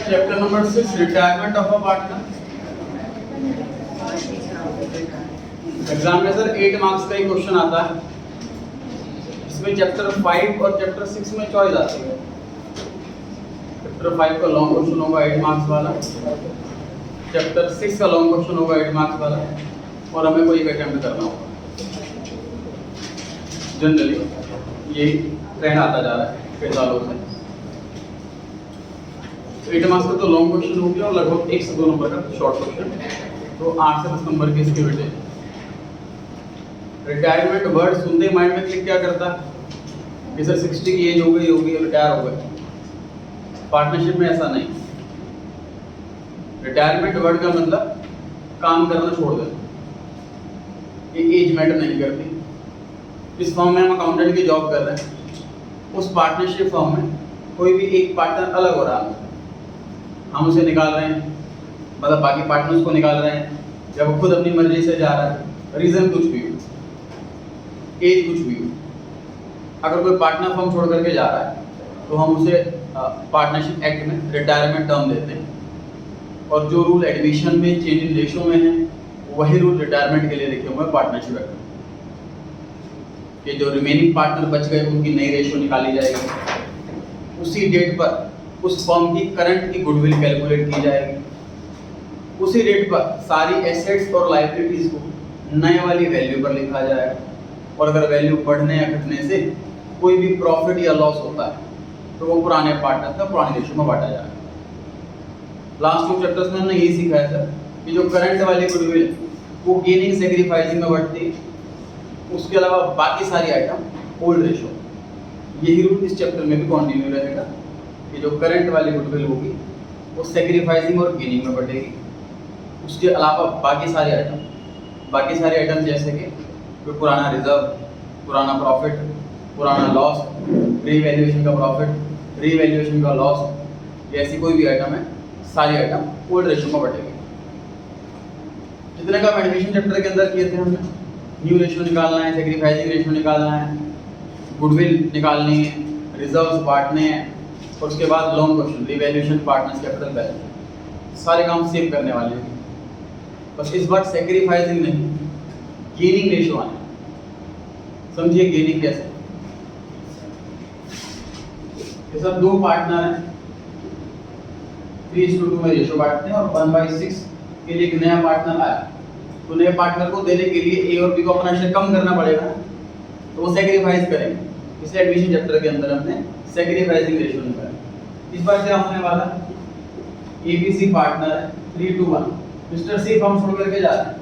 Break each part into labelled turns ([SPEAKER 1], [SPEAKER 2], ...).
[SPEAKER 1] Chapter number 6 retirement of a partner. Exam में sir 8 marks का ही question आता है। इसमें चैप्टर 5 और चैप्टर 6 में चॉइस आती है। चैप्टर 5 का लॉन्ग क्वेश्चन होगा 8 मार्क्स वाला, चैप्टर 6 का लॉन्ग क्वेश्चन होगा 8 मार्क्स वाला, और हमें कोई एक अटेम्प्ट करना होगा। जनरली यही ट्रेंड आता जा रहा है कई सालों से। 8 मार्क्स का तो लॉन्ग क्वेश्चन हो गया और लगभग 1 से 2 नंबर का शॉर्ट क्वेश्चन, तो 8 से 10 नंबर के इसके बेटे। रिटायरमेंट वर्ड सुनते माइंड में क्लिक क्या करता है कि सर 60 की एज हो गई होगी, रिटायर हो गए। पार्टनरशिप में ऐसा नहीं। रिटायरमेंट वर्ड का मतलब काम करना छोड़ देना, ये एज मैटर नहीं करती। जिस फॉर्म में हम अकाउंटेंट की जॉब कर रहे हैं, उस पार्टनरशिप फॉर्म में कोई भी एक पार्टनर अलग हो रहा है, हम उसे निकाल रहे हैं, मतलब बाकी पार्टनर्स को निकाल रहे हैं, या वो खुद अपनी मर्जी से जा रहा है, रीज़न कुछ भी हो, एज कुछ भी हो। अगर कोई पार्टनर फॉर्म छोड़ करके जा रहा है तो हम उसे पार्टनरशिप एक्ट में रिटायरमेंट टर्म देते हैं, और जो रूल एडमिशन में चेंज इन रेशो में है वही रूल रिटायरमेंट के लिए लिखे हुए हैं पार्टनरशिप एक्ट में। कि जो रिमेनिंग पार्टनर बच गए उनकी नई रेशो निकाली जाएगी, उसी डेट पर उस फर्म की करंट की गुडविल कैलकुलेट की जाएगी, उसी डेट पर सारी एसेट्स और लायबिलिटीज को नए वाली वैल्यू पर लिखा जाएगा, और अगर वैल्यू बढ़ने या घटने से कोई भी प्रॉफिट या लॉस होता है तो वो पुराने पार्टनर का पुरानी रेशो में बांटा जाएगा। लास्ट 2 चैप्टर्स में हमने यही सीखा है सर कि जो करंट वाली गुडविल वो गेनिंग सैक्रिफाइसिंग में बढ़ती है, उसके अलावा बाकी सारी आइटम ओल्ड रेशो। यही रूल इस चैप्टर में भी कंटिन्यू रहेगा कि जो करंट वाली गुडविल होगी वो सैक्रिफाइसिंग और गेनिंग में बढ़ेगी। उसके अलावा बाकी सारी आइटम जैसे कि कोई पुराना रिजर्व, पुराना प्रॉफिट, पुराना लॉस, रीवैल्यूएशन का प्रॉफिट, रीवैल्यूएशन का लॉस, ऐसी कोई भी आइटम है, सारी आइटम ओल्ड रेशो में बढ़ेगी। जितने का एडमिशन चैप्टर के अंदर किए थे हमने, न्यू रेशो निकालना है, सैक्रिफाइसिंग रेशो निकालना है, गुडविल निकालनी है, रिजर्व्स बांटने हैं, और उसके बाद long question revaluation, partners capital balance, सारे काम सेव करने वाले हैं। बस इस बार सैक्रिफाइसिंग नहीं, गेनिंग रेशो आना। समझिए गेनिंग कैसे। ये सब 2 पार्टनर हैं, 3:2 में रेशो बांटते हैं, और 1/6 के लिए एक नया पार्टनर आया, तो नए पार्टनर को देने के लिए ए और बी को अपना शेयर कम करना पड़ेगा, तो वो सैक्रिफाइस करेंगे। इसलिए एडमिशन चैप्टर के अंदर हमने सैक्रिफाइसिंग रेशो निकाला। इस बार क्या होने वाला, एबीसी पार्टनर है 3:1, मिस्टर सी फॉर्म छोड़ करके जा रहे हैं,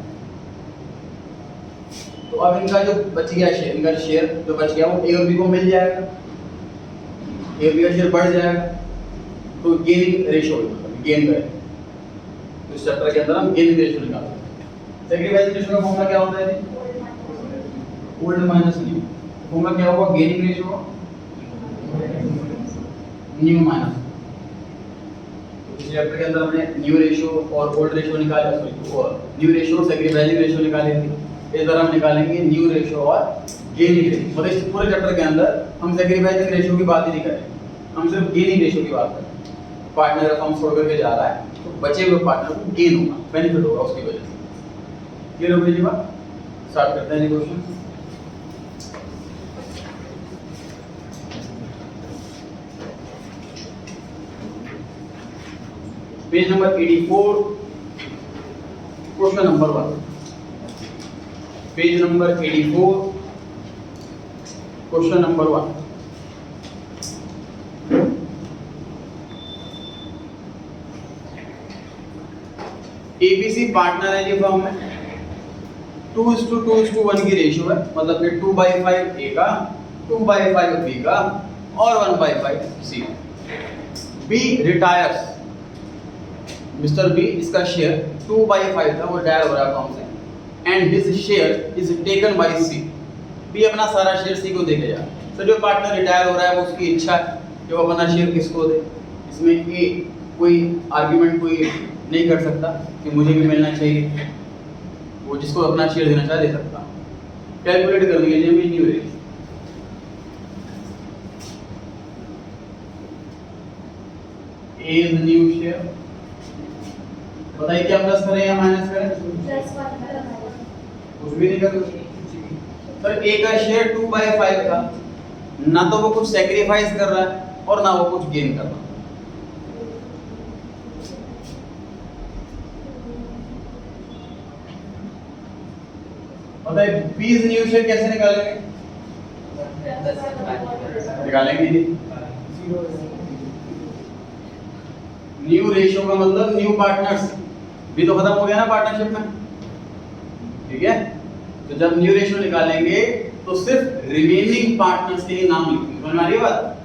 [SPEAKER 1] तो अब इनका जो बच गया शेयर, इनका शेयर जो बच गया वो ए और बी को मिल जाएगा, ए और बी का शेयर बढ़ जाएगा, तो गेनिंग रेशो गेन करें। तो इस चैप्टर के अंदर हम गेनिंग रेशो निकालते हैं। सैक्रिफाइसिंग रेशो का फॉर्मूला क्या होता है, ओल्ड माइनस न्यू। फॉर्मूला क्या होगा, गेनिंग रेशो न्यू माइनस। इस चैप्टर के अंदर हमने न्यू रेशो और ओल्ड रेशो निकाला, न्यू रेशो और सैक्रिफाइसिंग रेशो निकाले थे। इस बार हम निकालेंगे न्यू रेशो और गेनिंग रेशो। मतलब इस पूरे चैप्टर के अंदर हम सैक्रिफाइसिंग रेशो की बात ही नहीं करेंगे, हम सिर्फ गेनिंग रेशो की बात करेंगे। पार्टनर फॉर्म छोड़ करके जा रहा है तो बचे हुए पार्टनर को गेन होगा, बेनिफिट होगा उसकी वजह से। क्लियर हो गई जी बात। स्टार्ट करते हैं question. Page number 84, question number 1। Page number 84, question number 1। ABC partner है ये फर्म में, 2:2:1 की रेशियो है, मतलब कि 2/5 ए का, 2/5 बी का, और 1/5 C. B retires, mister B इसका शेयर 2/5 था, वो रिटायर हो रहा है फर्म से, and his share is taken by C. B अपना सारा शेयर सी को दे के जा। तो जो पार्टनर रिटायर हो रहा है वो उसकी इच्छा है कि वो अपना शेयर किसको दे। इसमें ए कोई आर्ग्यूमेंट कोई नहीं कर सकता कि मुझे भी मिलना चाहिए, वो जिसको अपना शेयर देना चाहे दे सकता। कैलकुलेट करने के लिए भी new ratio is new share. बताइए क्या प्लस करें या माइनस करें? कुछ भी नहीं कर सर। ए का शेयर 2/5 का, ना तो वो कुछ सैक्रिफाइस कर रहा है और ना वो कुछ गेन कर रहा है। बताइए बी इज न्यू शेयर कैसे निकालेंगे? निकालेंगे नहीं। न्यू रेशियो का मतलब न्यू पार्टनर्स, भी तो खत्म हो गया ना पार्टनरशिप में, ठीक है। तो जब न्यू रेशियो निकालेंगे तो सिर्फ रिमेनिंग पार्टनर्स के ही नाम लिखेंगे। समझ में आ रही है बात?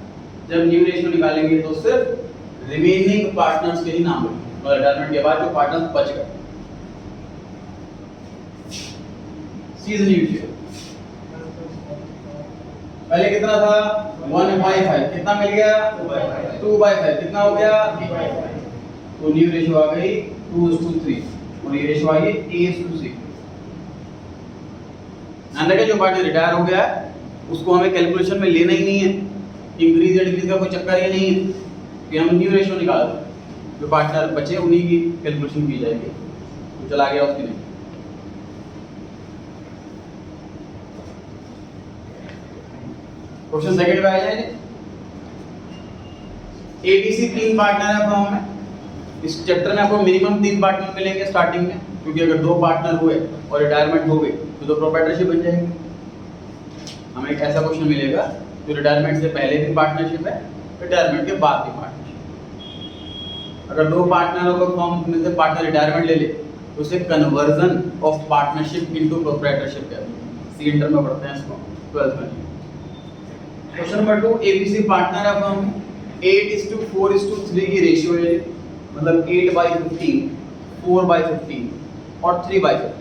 [SPEAKER 1] जब न्यू रेशियो निकालेंगे तो सिर्फ रिमेनिंग पार्टनर्स के ही नाम लिखेंगे, मतलब रिटायरमेंट के बाद जो पार्टनर्स बच गए। सी इज न्यू शेयर। पहले कितना था? 1/5। कितना मिल गया? 2/5। कितना हो गया? 8/5। तो न्यू रेशियो आ गई 2:3 और ये रेशियो आ गई 8:6। ध्यान रखिए जो पार्टनर रिटायर हो गया है उसको हमें कैलकुलेशन में लेना ही नहीं है। इंक्रीज या डिक्रीज का कोई चक्कर ही नहीं है कि हम न्यू रेशियो निकाल दें। जो पार्टनर बचे उन्हीं की कैलकुलेशन की जाएगी। तो चला गया उसकी नहीं। क्वेश्चन सेकंड पे आ जाए। एबीसी 3 पार्टनर है फर्म में। इस चैप्टर में आपको मिनिमम 3 पार्टनर मिलेंगे स्टार्टिंग में, क्योंकि अगर 2 पार्टनर हुए और रिटायरमेंट हो गई तो प्रोप्राइटरशिप बन जाएगी। हमें एक ऐसा क्वेश्चन मिलेगा जो रिटायरमेंट से पहले भी पार्टनरशिप है, रिटायरमेंट के बाद भी पार्टनरशिप। अगर 2 पार्टनर को फर्म में से पार्टनर रिटायरमेंट ले ले तो उसे conversion of partnership into proprietorship कहते हैं। सी इंटर में पढ़ते हैं इसको 12th में। क्वेश्चन नंबर 2, एबीसी पार्टनर है फर्म में। 8:4:3 की रेशियो है, मतलब 8/15, 4/15 और 3/15।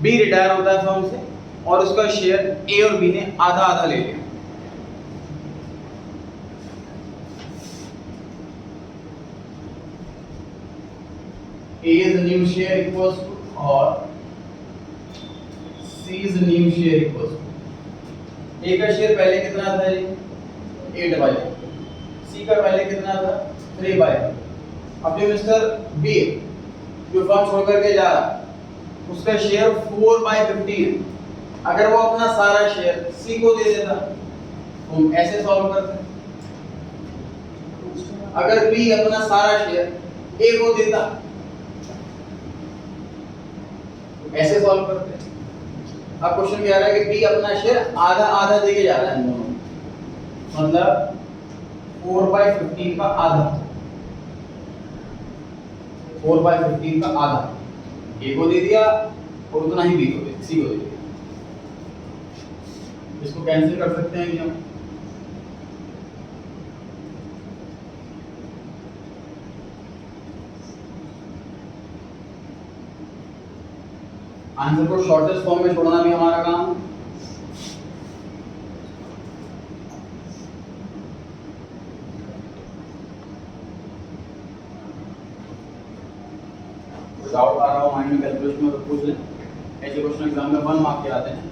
[SPEAKER 1] बी रिटायर होता है फर्म से और उसका शेयर ए और बी ने आधा आधा ले लिया। A is new share equals to और C is new share equals to। A का शेयर पहले कितना था जी? 8/5। C का पहले कितना था? 3/5। अब जो मिस्टर B जो फर्म छोड़ करके जा रहा है उसका शेयर 4/15 है। अगर वो अपना सारा शेयर C को दे देता तो हम ऐसे सॉल्व करते। अगर B अपना सारा शेयर A को देता ऐसे सॉल्व करते हैं। अब क्वेश्चन क्या आ रहा है कि बी अपना शेयर आधा आधा देके जा रहा है इन दोनों, मतलब 4/15 का आधा, 4/15 का आधा ए को दे दिया और उतना ही बी को दे, सी को दे दिया। इसको कैंसिल कर सकते हैं हम। आंसर को शॉर्टेस्ट फॉर्म में छोड़ना भी हमारा काम। डाउट आ रहा हो माइंड में कैलकुलेशन में तो पूछ लें। ऐसे क्वेश्चन एग्जाम में 1 मार्क के आते हैं।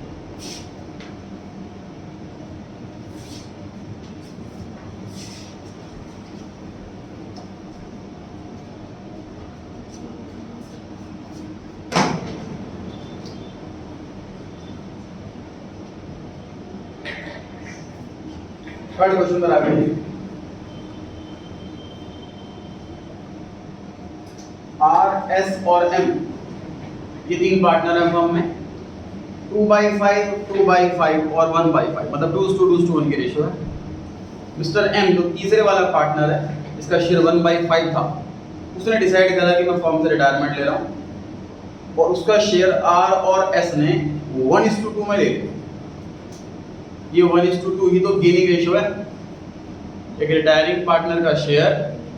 [SPEAKER 1] थर्ड क्वेश्चन पर आगे आर, एस और एम ये 3 पार्टनर है फर्म में। 2/5, 2/5 और 1/5, मतलब 2:1 की रेशियो है। मिस्टर एम जो तीसरे वाला पार्टनर है, इसका शेयर 1/5 था। उसने डिसाइड करा कि मैं फर्म से रिटायरमेंट ले रहा हूँ और उसका शेयर आर और एस ने 1:2 में ले लिया। ये 1:2 ही तो गेनिंग रेशियो है। एक रिटायरिंग पार्टनर का शेयर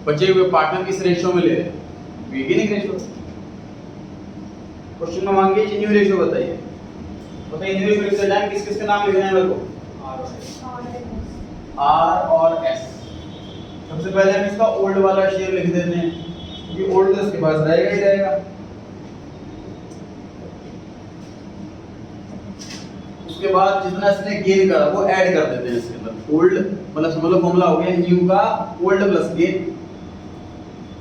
[SPEAKER 1] बचे हुए पार्टनर किस रेशियो में ले रहे हैं? ये गेनिंग रेशियो। क्वेश्चन में मांगे न्यू रेशियो बताइए। बताइए इंडिविजुअल फिक्स्ड टाइम किस किस के नाम लिखने हैं मेरे को? आर और एस। सबसे पहले हम इसका ओल्ड वाला शेयर लिख देते हैं क्योंकि ओल्ड तो इसके पास रहेगा ही रहेगा। उसके बाद जितना इसने गेन करा वो ऐड कर देते हैं इसके अंदर। ओल्ड मतलब समझ लो फॉर्मूला हो गया न्यू का ओल्ड प्लस गेन,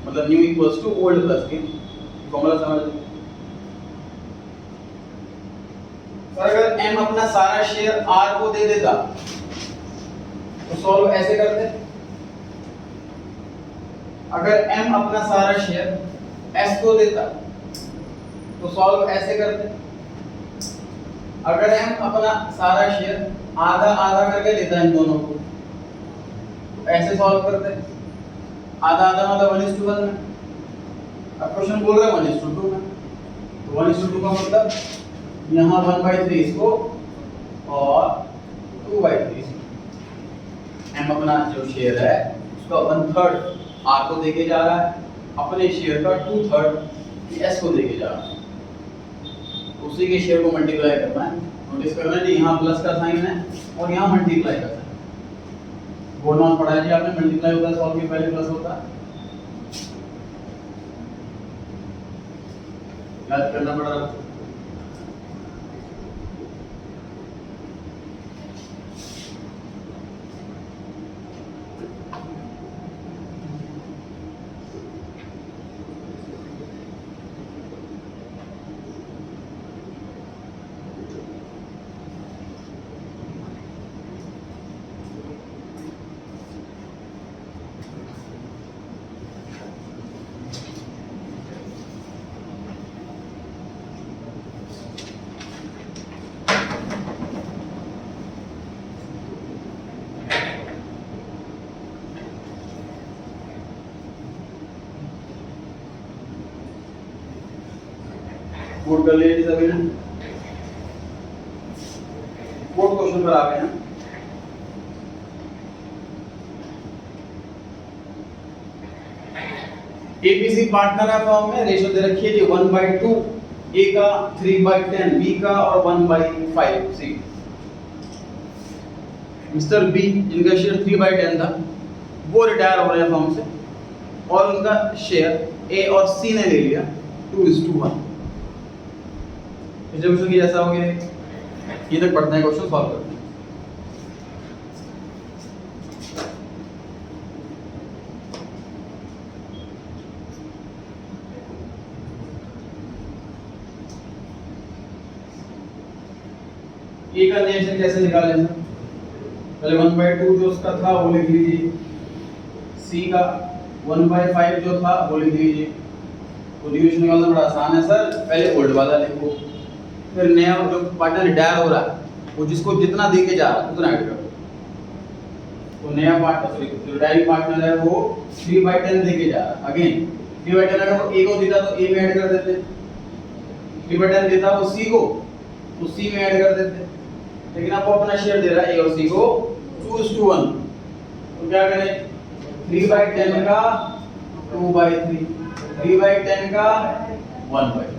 [SPEAKER 1] मतलब new equals to old plus gain. Formula समझ लो। सर अगर m अपना सारा शेयर r को दे देता तो सॉल्व ऐसे करते। अगर m अपना सारा शेयर s को देता तो सॉल्व ऐसे करते। अगर m अपना सारा शेयर आधा आधा करके लेता है इन दोनों को तो ऐसे सॉल्व करते। आधा आधा मतलब 1:1 में। अब क्वेश्चन बोल रहा है 1:2 में, तो 1:2 का मतलब यहाँ 1/3 इसको और 2/3 इसको। m अपना जो शेयर है उसका 1/3 r को देके जा रहा है, अपने शेयर का 2/3 s को देके जा रहा है। उसी के शेयर को मल्टीप्लाई करना है। नोटिस करना है जी यहाँ प्लस का साइन है और यहाँ मल्टीप्लाई का साइन। बोर्ड नॉट पढ़ा है जी आपने, मल्टीप्लाई होता है सॉल्व के पहले प्लस होता है, याद करना पड़ रहा है। कोड कर लिए सभी ने। कोड क्वेश्चन पर आ गए हैं। एबीसी पार्टनर है फॉर्म में, रेशियो दे रखी है जी 1/2, ए का 3/10, बी का और 1/5 सी। मिस्टर बी जिनका शेयर 3/10 था वो रिटायर हो रहे हैं फॉर्म से और उनका शेयर ए और सी ने ले लिया 2:1। जब की जैसा हो गया ये तक पढ़ते हैं, क्वेश्चन सॉल्व करते हैं। ए का रिएक्शन कैसे निकालें? पहले 1/2 जो उसका था वो लिख लीजिए, सी का 1/5 जो था वो लिख लीजिए। तो डिवीजन निकालना बड़ा आसान है सर, पहले ओल्ड वाला लिखो, फिर नया जो पार्टनर रिटायर हो रहा है वो जिसको जितना देके जा रहा है उतना ऐड करो। तो नया पार्टनर जो रिटायरिंग पार्टनर है वो 3/10 देके जा रहा है। अगेन 3/10 अगर वो ए को देता तो ए में ऐड कर देते, 3/10 देता वो सी को तो सी में ऐड कर देते। लेकिन आपको अपना शेयर दे रहा है ए और सी को 2:1, तो क्या करें? 3/10 का 2/3, 3/10 का 1/3।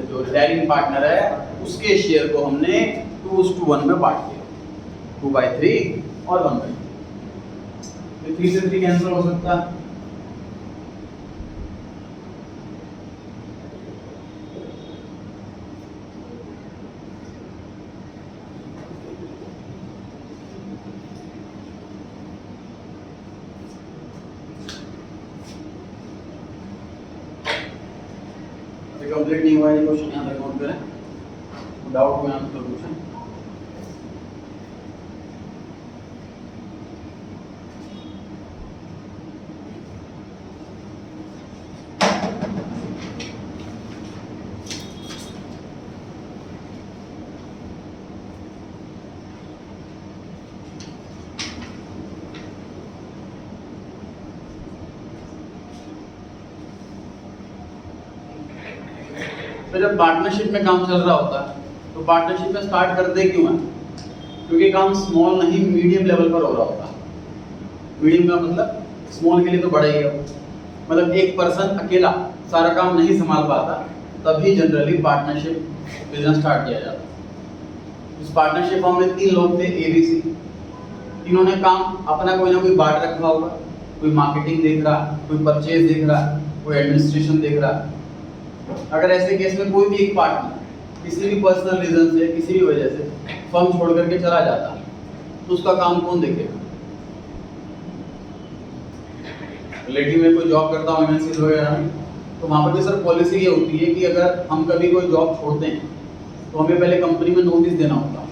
[SPEAKER 1] जो रिटायरिंग पार्टनर है उसके शेयर को हमने 2:1 में बांट दिया, 2/3 और 1/3। 3 से 3 कैंसिल हो सकता है। कंप्लीट नहीं हुआ ये क्वेश्चन, यहाँ तक नोट करें। डाउट में आप तो पूछें। तो जब पार्टनरशिप में काम चल रहा होता है तो पार्टनरशिप में स्टार्ट करते क्यों है? क्योंकि काम स्मॉल नहीं मीडियम लेवल पर हो रहा होता है। मीडियम का मतलब स्मॉल के लिए तो बड़ा ही है, मतलब एक पर्सन अकेला सारा काम नहीं संभाल पाता, तभी जनरली पार्टनरशिप बिजनेस स्टार्ट किया जाता है। इस पार्टनरशिप फॉर्म में 3 लोग थे, ABC। तीनों ने काम अपना कोई ना कोई बांट रखा होगा, कोई मार्केटिंग देख रहा, कोई परचेज देख रहा, कोई एडमिनिस्ट्रेशन देख रहा। अगर ऐसे केस में कोई भी एक पार्टनर किसी भी पर्सनल रीजन से, किसी भी वजह से फर्म छोड़ करके चला जाता तो उसका काम कौन देखेगा? रिलेटिव में कोई जॉब करता हूँ MNCs वगैरह में, तो वहाँ पर भी सर पॉलिसी ये होती है कि अगर हम कभी कोई जॉब छोड़ते हैं तो हमें पहले कंपनी में नोटिस देना होता है,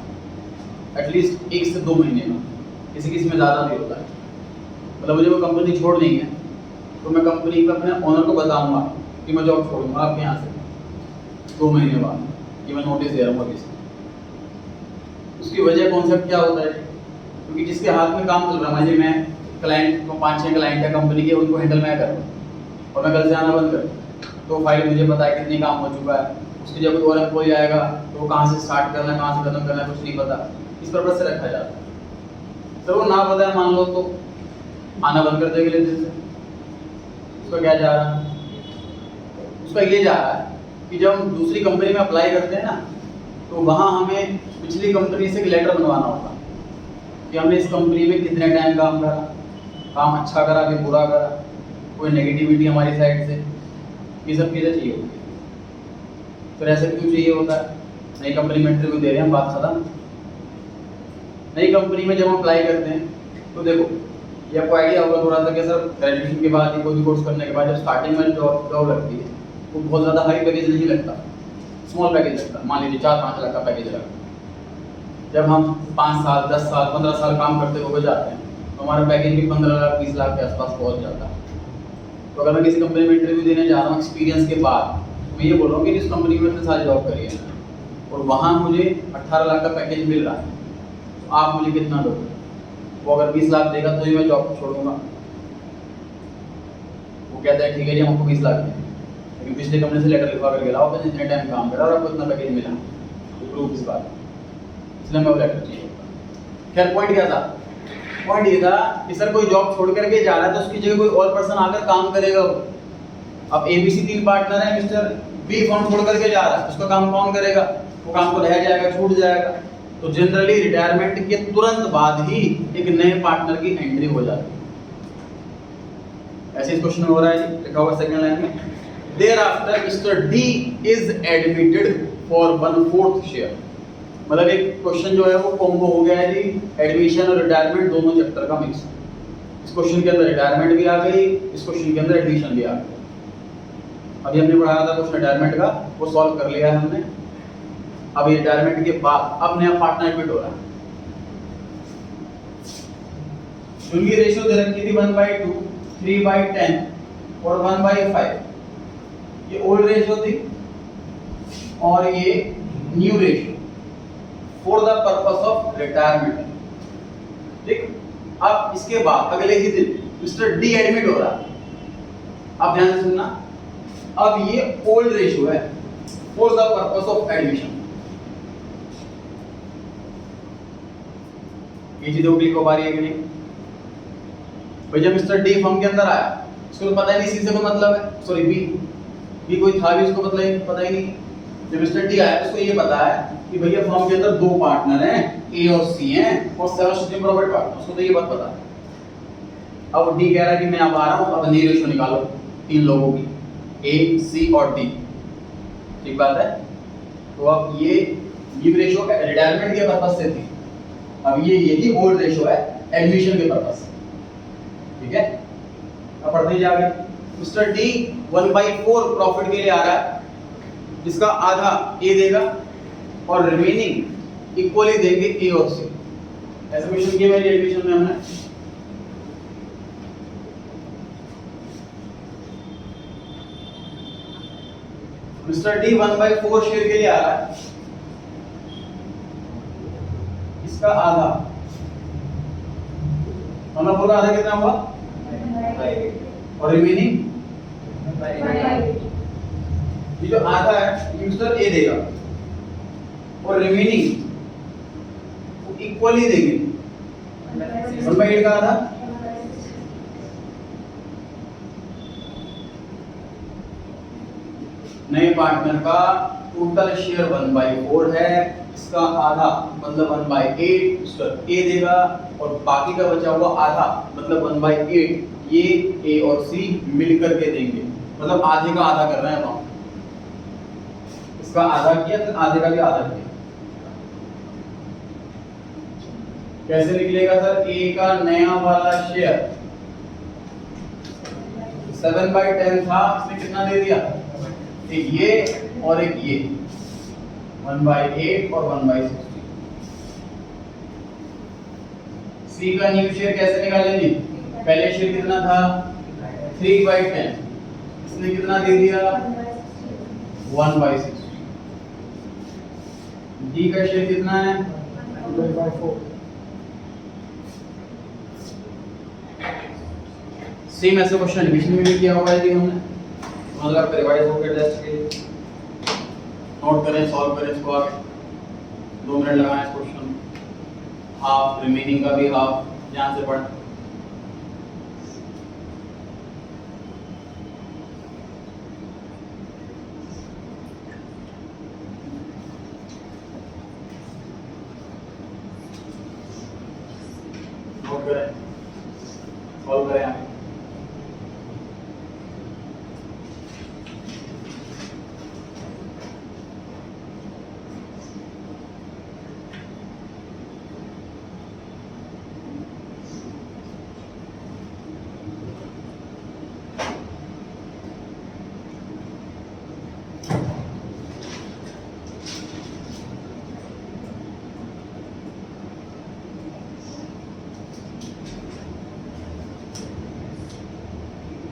[SPEAKER 1] एटलीस्ट 1 से 2 महीने का, किसी किसी में ज़्यादा भी होता है। मतलब मुझे वो कंपनी छोड़नी है तो मैं कंपनी पे अपने ओनर को बताऊंगा कि मैं जॉब छोड़ूंगा आपके यहाँ से 2 महीने बाद, कि मैं नोटिस दे रहा हूँ किसी। उसकी वजह कॉन्सेप्ट क्या होता है? क्योंकि जिसके हाथ में काम चल रहा है, मैं क्लाइंट को 5-6 क्लाइंट है कंपनी के, उनको हैंडल मैं कर रहा हूँ और मैं कल से आना बंद कर, तो फाइल मुझे पता है कितनी काम हो चुका है। उसकी जब कोई और एम्प्लॉय आएगा तो वो कहाँ से स्टार्ट करना है, कहाँ से खत्म करना है, कुछ नहीं पता। इस पर्पज से रखा जाता है। सर वो ना पता है मान लो तो आना बंद कर देगा लेते से। उसका क्या जा रहा है? उसका ये जा रहा है कि जब हम दूसरी कंपनी में अप्लाई करते हैं ना, तो वहाँ हमें पिछली कंपनी से एक लेटर बनवाना होगा कि हमने इस कंपनी में कितने टाइम काम करा, काम अच्छा करा कि बुरा करा, कोई नेगेटिविटी हमारी साइड से, ये सब चीज़ें चाहिए होती है। फिर ऐसा क्यों चाहिए होता है? नई कंपनी में इंटरव्यू दे रहे हैं, बात खत्म। नई कंपनी में जब हम अप्लाई करते हैं तो देखो, ये आपको आइडिया होगा थोड़ा सा कि सर ग्रेजुएशन के बाद या कोई भी कोर्स करने के बाद जब स्टार्टिंग में जॉब लगती है तो बहुत ज़्यादा हाई पैकेज नहीं लगता, स्मॉल पैकेज लगता। मान लीजिए 4-5 लाख का पैकेज लगता। जब हम 5 साल, 10 साल, 15 साल काम करते हुए जाते हैं तो हमारा पैकेज भी 15 लाख, 20 लाख के आसपास पहुँच जाता है। तो अगर मैं किसी कंपनी में इंटरव्यू देने जा रहा हूँ एक्सपीरियंस के बाद, मैं ये बोल रहा हूँ कि जिस कंपनी में इतने साल जॉब करी है और वहाँ मुझे 18 लाख का पैकेज मिल रहा है, तो आप मुझे कितना दोगे? वो अगर 20 लाख देगा तो ही मैं जॉब छोड़ूंगा। वो कहता है ठीक है जी हम आपको 20 लाख दें, लेकिन पिछले कंपनी से लेटर लिखवा कर गया हो कि जितने टाइम काम करा और आपको इतना पैकेज मिला, तो प्रूफ इस बात, इसलिए मैं वो लेटर चाहिए होता। खैर पॉइंट क्या था? पॉइंट ये था कि सर कोई जॉब छोड़ करके जा रहा है तो उसकी जगह कोई और पर्सन आकर काम करेगा। अब ABC 3 पार्टनर है, मिस्टर B फर्म छोड़ करके जा रहा है, उसका काम कौन करेगा? वो काम तो रह जाएगा, छूट जाएगा। तो जनरली रिटायरमेंट के तुरंत बाद ही एक नए पार्टनर की एंट्री हो जाती है। ऐसे इस क्वेश्चन में हो रहा है जी, लिखा हुआ सेकंड लाइन में, thereafter mister D is admitted for 1/4 share. मतलब एक क्वेश्चन जो है वो कॉम्बो हो गया है जी, एडमिशन और रिटायरमेंट दोनों चैप्टर का मिक्स। इस क्वेश्चन के अंदर रिटायरमेंट भी आ गई, इस क्वेश्चन के अंदर एडमिशन भी आ गई। अभी हमने पढ़ाया था क्वेश्चन रिटायरमेंट का, वो सॉल्व कर लिया है हमने। अब ये रिटायरमेंट के बाद अब नया पार्टनर एडमिट हो रहा है। उनकी रेशियो दे रखी थी 1/2, 3/10 और 1/5। ये ओल्ड रेशियो थी और ये new ratio for the purpose of retirement. ठीक, अब इसके बाद अगले ही दिन मिस्टर डी एडमिट हो रहा है। अब ध्यान से सुनना, अब ये ओल्ड रेशियो है for the purpose of admission. ये चीजें क्लिक हो पा रही है कि नहीं भाई? जब मिस्टर डी फर्म के अंदर आया, उसको पता ही नहीं सी से कोई मतलब है, सॉरी बी कोई था भी, उसको मतलब पता ही नहीं। जब मिस्टर डी आया उसको ये पता है कि भैया फर्म के अंदर 2 पार्टनर हैं, ए और सी हैं और 7 सिस्टम प्रॉफिट पार्टनर, उसको तो ये बात पता है। अब डी कह रहा है कि मैं अब आ रहा हूं, अब नई रेशियो निकालो 3 लोगों की, ए सी और डी। ठीक बात है? तो अब ये न्यू रेशियो रिटायरमेंट के पर्पस से थी, अब ये यही ओल्ड रेशियो है एडमिशन के पर्पस से। ठीक है, अब पढ़ते ही जागे। मिस्टर डी 1/4 प्रॉफिट के लिए आ रहा है, जिसका आधा ए देगा और रिमेनिंग इक्वली देंगे ए और सी। ऐसा क्वेश्चन किया मेरी एडमिशन में हमने। मिस्टर डी 1/4 शेयर के लिए आ रहा है, इसका आधा, 1/4 का आधा कितना हुआ? और रिमेनिंग ये जो आधा है ये मिस्टर ए देगा और रिमेनिंग इक्वली देंगे 1/8 का आधा। नए पार्टनर का टोटल शेयर 1/4 है, इसका आधा मतलब 1/8 उसका ए देगा और बाकी का बचा हुआ आधा मतलब 1/8 ये ए और सी मिलकर के देंगे, मतलब आधे का आधा कर रहे हैं अमाउंट। इसका आधा किया फिर आधे का भी आधा किया। कैसे निकलेगा सर? ए का नया वाला शेयर 7/10 था, इसने कितना दे दिया? एक ये और एक ये 1/8 और 1/60। सी का न्यू शेयर कैसे निकालेंगे? पहले शेयर कितना था? 3/10, इसने कितना दे दिया? 1/60। डी का शेयर कितना है? 1/4। सेम ऐसे क्वेश्चन एडमिशन में भी किया हुआ है जी हमने, मतलब रिवाइज होकर टेस्ट के नोट करें, सॉल्व करें इसको आप 2 मिनट लगाएं इस क्वेश्चन, हाफ रिमेनिंग का भी हाफ ध्यान से पढ़ें। नोट करें, सॉल्व करें आप।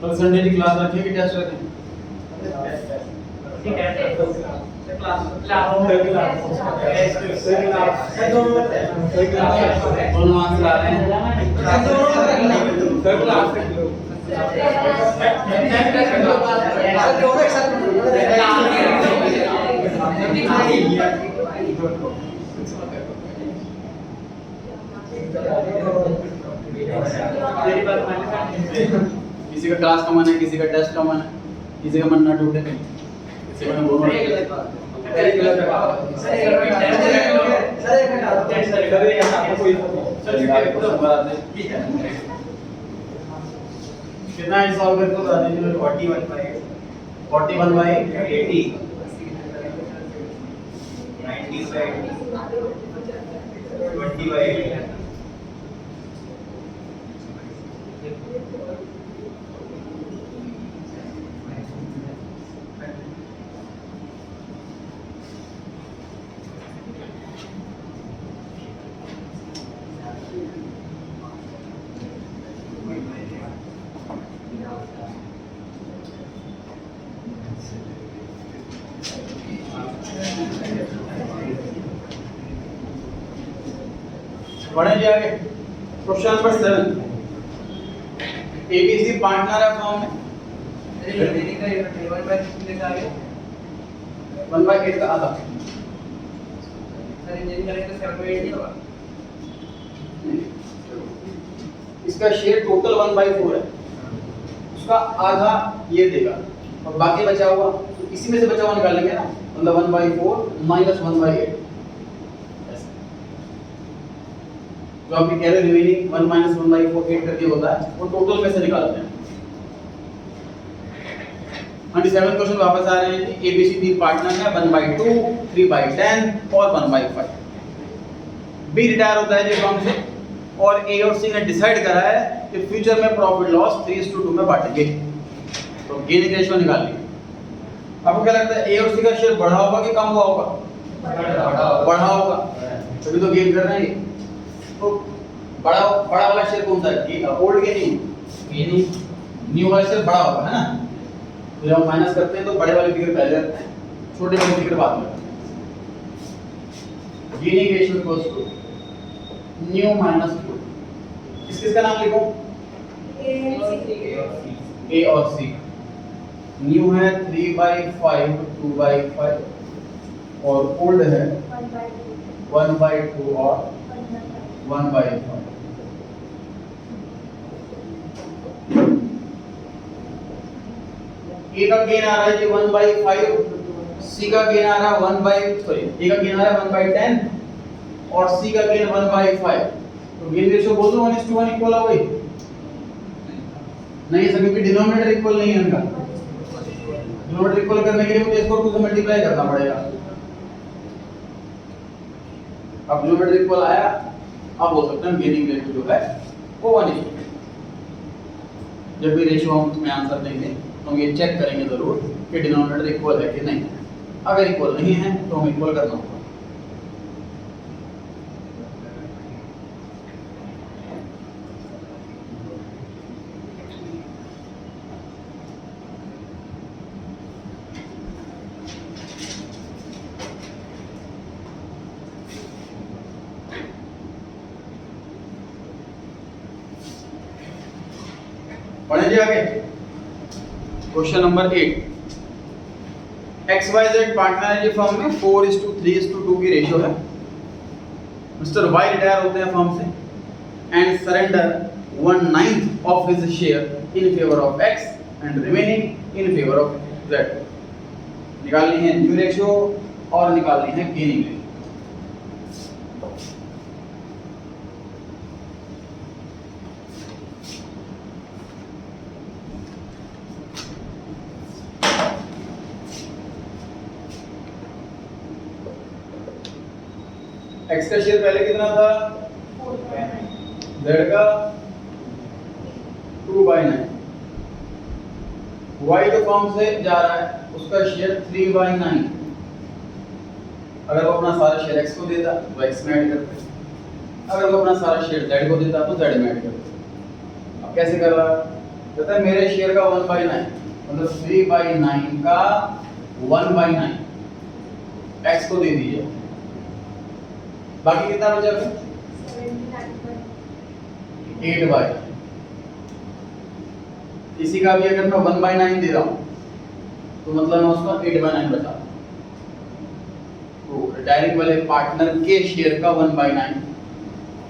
[SPEAKER 1] कल संडे की क्लास रखें कि टेस्ट रखें?
[SPEAKER 2] ठीक है क्लास
[SPEAKER 1] दोनों आंसर आ रहे हैं। किसी का क्लास का मन है, किसी का टेस्ट का मन है, किसी का मन ना टूटे, किसी का दोनों कितना है सॉल्व करके बता दीजिए। 41/80
[SPEAKER 2] 90/20/8
[SPEAKER 1] बढ़े जी आगे। क्वेश्चन नंबर 7, एबीसी पार्टनर है फॉर्म में, 1/8 का आधा। इसका शेयर टोटल 1/4 है, उसका आधा ये देगा और बाकी बचा हुआ तो इसी में से बचा हुआ निकाल लेंगे ना, मतलब 1/4 माइनस 1/8। जो आपकी कह रहे रिमेनिंग 1 - 1/4 8 करके होता है, वो टोटल में से निकालते हैं। 27 क्वेश्चन वापस आ रहे हैं। एबीसी तीन पार्टनर है, 1/2, 3/10 और 1/5। बी रिटायर होता है जी फर्म से और ए और सी ने डिसाइड करा है कि फ्यूचर में प्रॉफिट लॉस 3:2 में बांटेंगे, तो गेन रेशियो निकाल लिया। आपको क्या लगता है ए और सी का शेयर बढ़ा होगा कि कम हुआ होगा? बढ़ा होगा, तभी तो गेन कर रहे हैं। तो बड़ा वाला शेयर कौन सा है? ओल्ड के न्यू? न्यू वाला शेयर बड़ा होगा, है ना? तो जब हम माइनस करते हैं तो बड़े वाले फिगर पहले रखते हैं, छोटे वाले फिगर बाद में। Gaining ratio equals to new minus new. किसका नाम लिखो? ए और सी। न्यू है 3/5 2/5 और ओल्ड है 1/2 और 1/5। ए का गेन आ रहा है जी 1/5, सी का गेन आ रहा है 1/10 और सी का गेन 1/5। तो गेन रेशियो बोल दो 1:1 इक्वल हो गई। नहीं सर, क्योंकि डिनोमिनेटर इक्वल नहीं है इनका। डिनोमिनेटर इक्वल करने के लिए मुझे इसको 2 से मल्टीप्लाई करना पड़ेगा। अब डिनोमिनेटर इक्वल आया, अब बोल सकते हैं गेनिंग रेशियो जो है वो 1:2। जब भी रेशियो हम में आंसर देंगे तो हम ये चेक करेंगे जरूर कि डिनोमिनेटर इक्वल है कि नहीं। अगर इक्वल नहीं है तो हम इक्वल करना होगा। पढ़े जी आगे। क्वेश्चन नंबर 8, XYZ पार्टनर है जी फर्म में, 4:3:2 की रेशियो है। मिस्टर वाई रिटायर होते हैं फर्म से and surrender 1/9 of his share in favour of X and remaining in favour of Z। निकालनी है न्यू रेशियो और निकालनी है गेनिंग रेशियो। X का शेयर पहले कितना था, Z का 2/9। Y जो फर्म से जा रहा है उसका शेयर 3/9। अगर वो अपना सारा शेयर X को देता तो X में ऐड करते, अगर वो अपना सारा शेयर Z को देता तो Z में ऐड करते। अब कैसे कर रहा है, कहता है मेरे शेयर का 1/9 मतलब 3/9 का 1/9 X को दे दीजिए। बाकी कितना बचा फिर 8/। इसी का भी अगर मैं 1/9 दे रहा हूं तो मतलब मैं उसका 8/9 बचा। तो डायरेक्ट वाले पार्टनर के शेयर का 1/9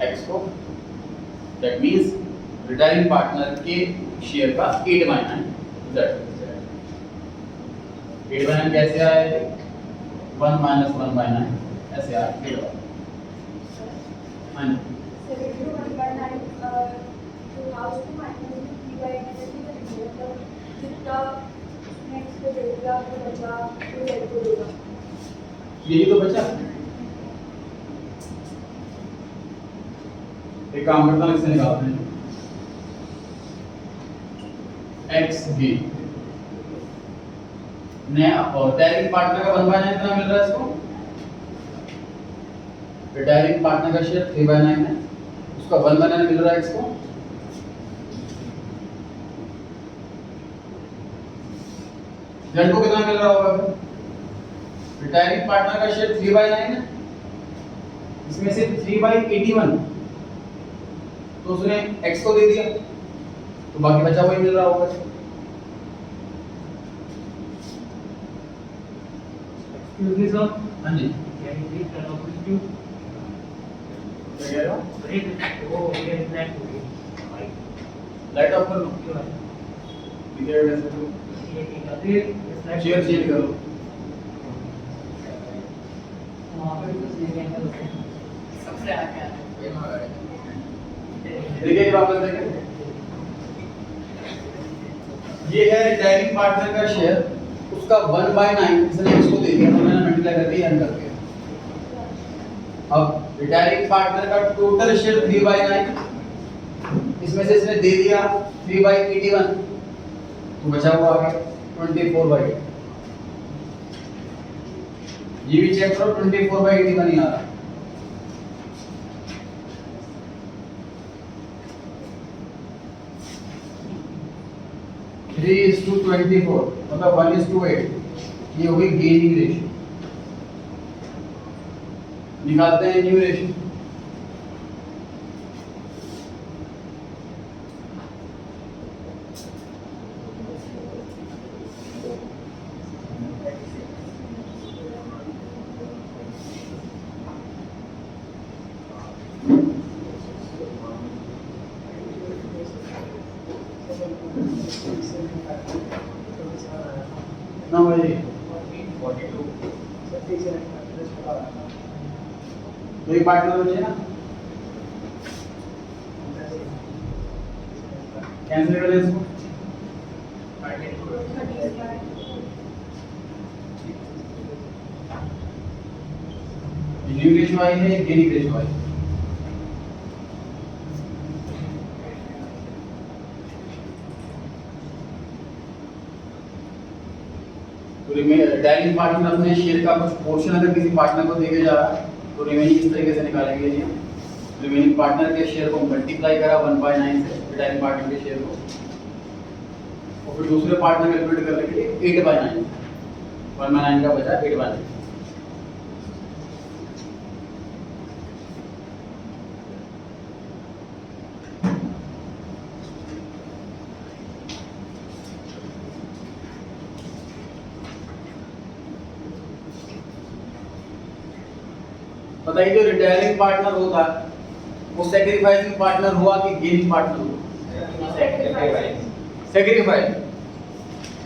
[SPEAKER 1] X को, दैट मींस रिटायरिंग पार्टनर के शेयर का 8/9 Z। 8/9 कैसे आया, 1 - 1/9 ऐसे आया 8/9। हाँ जी, यही तो बचा। एक काम करता हूँ, इससे निकालते हैं XB नया और डायरेक्ट पार्टनर का 1/9 कितना मिल रहा है इसको। डायरेक्ट पार्टनर का शेयर 3/9 है, उसका 1/9 मिल रहा है इसको। Z को कितना मिल रहा होगा, डायरेक्ट पार्टनर का शेयर 3/9 है, इसमें से 3/81 तो उसने X को दे दिया तो बाकी बचा वही मिल रहा होगा।
[SPEAKER 2] Excuse me, sir.
[SPEAKER 1] हाँ जी,
[SPEAKER 2] Can you please turn off this tube?
[SPEAKER 1] क्या कह रहे हो,
[SPEAKER 2] वो ये black हो गई.
[SPEAKER 1] लाइट ऑफ कर लो,
[SPEAKER 2] क्यों है?
[SPEAKER 1] इधर ऐसे तो
[SPEAKER 2] ये फिर black
[SPEAKER 1] चेयर चेंज करो।
[SPEAKER 2] वहाँ पे भी कुछ नहीं है सबसे आगे है.
[SPEAKER 1] देखिए वापस देखिए, ये है रिटायरिंग पार्टनर का शेयर, उसका 1/9 इसने X को दे दिया तो मैंने मल्टीप्लाई कर दिया एंड कर दिया। अब रिटायरिंग पार्टनर का टोटल शेयर 3/9, इसमें से इसने दे दिया 3/81 तो बचा हुआ आ गया 24/8। ये भी चेक करो 24/81 ही आ रहा है। थ्री इज टू 24 मतलब 1:8। ये हो गई गेनिंग रेशियो। निकालते हैं न्यू रेशियो। ना भाई
[SPEAKER 3] 42
[SPEAKER 1] तो एक पार्टनर बचे ना, कैंसिल कर दे इसको। न्यू रेशियो आई है, गेनिंग रेशियो आई। तो डायलिंग पार्टनर अपने शेयर का कुछ पोर्शन अगर किसी पार्टनर को देके जा रहा है तो रिमेनिंग इस तरीके से निकालेंगे जी। रिमेनिंग पार्टनर के शेयर को मल्टीप्लाई करा 1/9 से डायलिंग पार्टनर के शेयर को, और फिर दूसरे पार्टनर कैलकुलेट कर लेंगे 8/9, 1/9 का बचा 8/9। बताइए जो रिटायरिंग पार्टनर होता है वो सैक्रिफाइसिंग पार्टनर हुआ कि गेनिंग पार्टनर हुआ? सैक्रिफाइस,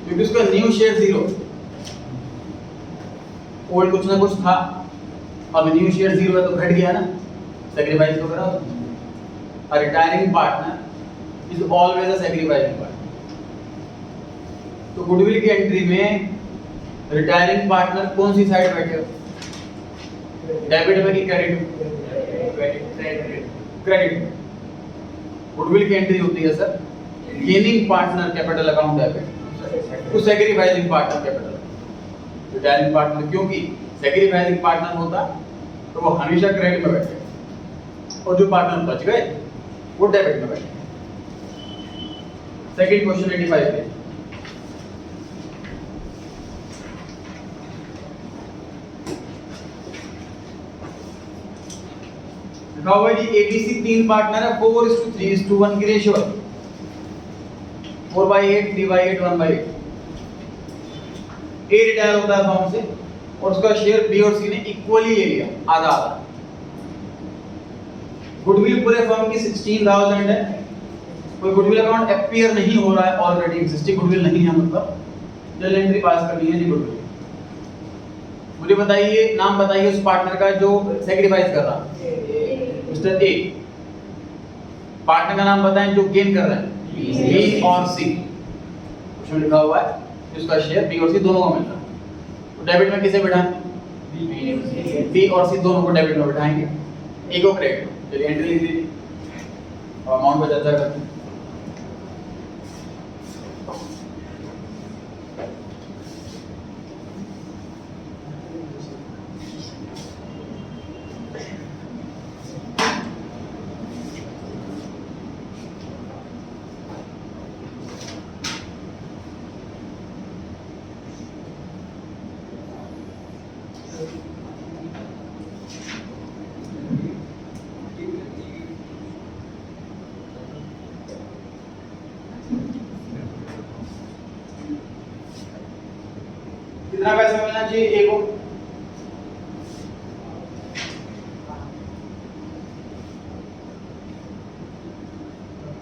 [SPEAKER 1] क्योंकि उसका न्यू शेयर 0, ओल्ड कुछ ना कुछ था, अब न्यू शेयर 0 है तो घट गया ना, सैक्रिफाइस तो करा। A retiring partner is always a sacrificing partner. तो गुडविल की एंट्री में रिटायरिंग पार्टनर कौन सी साइड बैठे? डेबिट में कि क्रेडिट? क्रेडिट। गुडविल की एंट्री होती है sir gaining partner capital account debit to sacrificing partner capital retiring partner, क्योंकि सैक्रिफाइसिंग पार्टनर होता तो वो हमेशा क्रेडिट में बैठे और जो पार्टनर बच गए वो डेबिट में बैठे। सेकंड क्वेश्चन 85 है। लिखा हुआ है जी एबीसी 3 पार्टनर है, 4:3:1 की रेशियो है, 4/8, 3/8, 1/8। ए रिटायर होता है फर्म से और उसका शेयर बी और सी ने इक्वली ले लिया, आधा आधा। गुडविल पूरे फर्म की 16,000 है, कोई गुडविल अकाउंट अपीयर नहीं हो रहा है, ऑलरेडी एग्जिस्टिंग गुडविल नहीं है, मतलब जल एंट्री पास करनी है जी गुडविल। मुझे बताइए, नाम बताइए उस पार्टनर का जो सैक्रिफाइस कर रहा है। Mister A. पार्टनर का नाम बताएं जो गेन कर रहा है, बी और सी। उसमें लिखा हुआ है जिसका शेयर बी और सी दोनों को मिल रहा है। तो डेबिट में किसे बिठाएं? बी और सी दोनों को डेबिट में बिठाएंगे, एक को क्रेडिट। चलिए एंट्री लिख लीजिए और अमाउंट पर चर्चा करते हैं। कितना पैसा मिलना चाहिए ए को?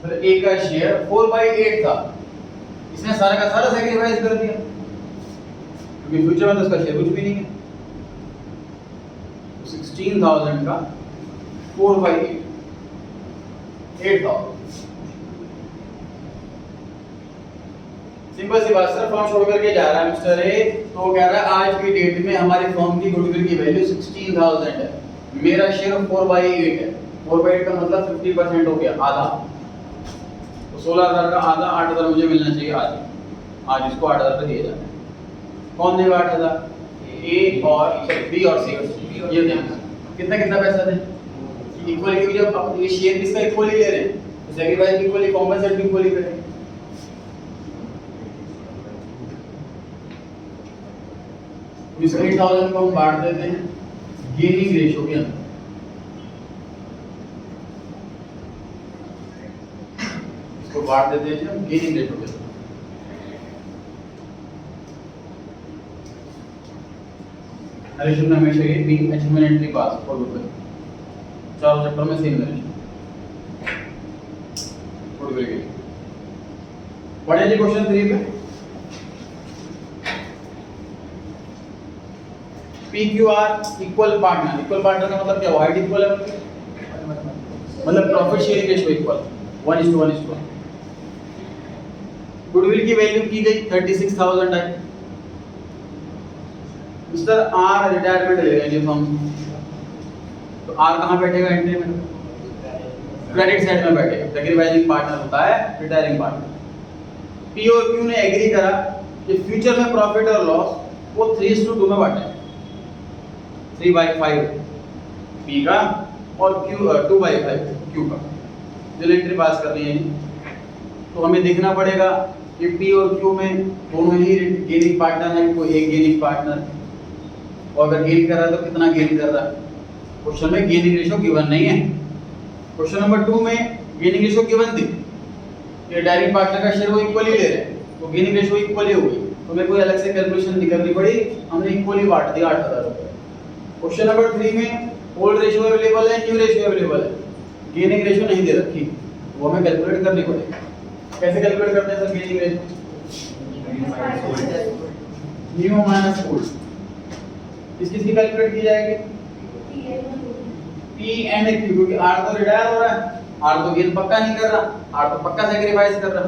[SPEAKER 1] सर ए का शेयर 4/8 था, इसने सारा का सारा सैक्रिफाइस कर दिया क्योंकि फ्यूचर में तो उसका शेयर कुछ भी नहीं है। 16,000 का 4/8, 8,000। सिंपल सी बात सर, फर्म छोड़ करके जा रहा है मिस्टर ए, तो वो कह रहा है आज की डेट में हमारी फर्म की गुडविल की वैल्यू 16,000 है, मेरा शेयर 4/8 है। 4/8 का मतलब 50% हो गया, आधा। तो 16,000 का आधा 8,000 मुझे मिलना चाहिए आज। आज इसको 8,000 पे दिए जाते हैं। कौन देगा 8,000? ए और बी और सी। ये देंगे। कितना कितना पैसा दें? इक्वली, क्योंकि जब ये शेयर किसका इक्वली ले रहे हैं तो सैक्रिफाइस भी इक्वली, कॉम्पेंसेट भी इक्वली करेंगे। इस 8,000 को हम बांट देते हैं गेनिंग रेशियो के अंदर। इसको बांट देते हैं हम गेनिंग रेशियो के अंदर। नरेशन में हमेशा ये बीइंग अचीवमेंट एंट्री पास फॉलो करें। चारों चैप्टर में सेम नरेशन फॉलो करेंगे। पढ़े जी क्वेश्चन 3 पे। PQR equal partner, equal partner का मतलब क्या हुआ, हाइट इक्वल है मतलब profit sharing ratio equal 1:1:1। Goodwill की वैल्यू की गई 36,000 है। मिस्टर आर रिटायरमेंट ले लेंगे हम, तो आर कहाँ बैठेगा एंट्री में, क्रेडिट साइड में बैठेगा। सेक्रीफाइसिंग पार्टनर होता है रिटायरिंग पार्टनर। पी और क्यू ने एग्री करा कि फ्यूचर में प्रॉफिट और लॉस वो 3:2 में बांटे, 3/5 पी का और क्यू 2/5 क्यू का। जो एंट्री पास करनी है, तो हमें देखना पड़ेगा कि पी और क्यू में दोनों ही गेनिंग पार्टनर है, कोई एक गेनिंग पार्टनर, और अगर गेन कर रहा है तो कितना गेन कर रहा है। क्वेश्चन में गेनिंग रेशियो गिवन नहीं है। क्वेश्चन नंबर 2 में गेनिंग रेशियो गिवन थी, ये डायरेक्ट पार्टनर का शेयर वो इक्वली ले रहे हैं, तो गेनिंग रेशियो इक्वली हो गई, तो मेरे को अलग से कैलकुलेशन नहीं करनी पड़ी, हमने इक्वली बांट दिया 8,000 रुपए। क्वेश्चन नंबर 3 में ओल्ड रेशियो अवेलेबल है, न्यू रेशियो अवेलेबल है, गेनिंग रेशियो नहीं दे रखी, वो हमें कैलकुलेट करनी पड़ेगी। कैसे कैलकुलेट करते हैं sir gaining ratio, new minus old, किसकी कैलकुलेट की जाएगी, पी एंड क्यू, क्योंकि आर तो रिटायर हो रहा है, आर तो गेन पक्का नहीं कर रहा, आर तो पक्का सैक्रिफाइस कर रहा।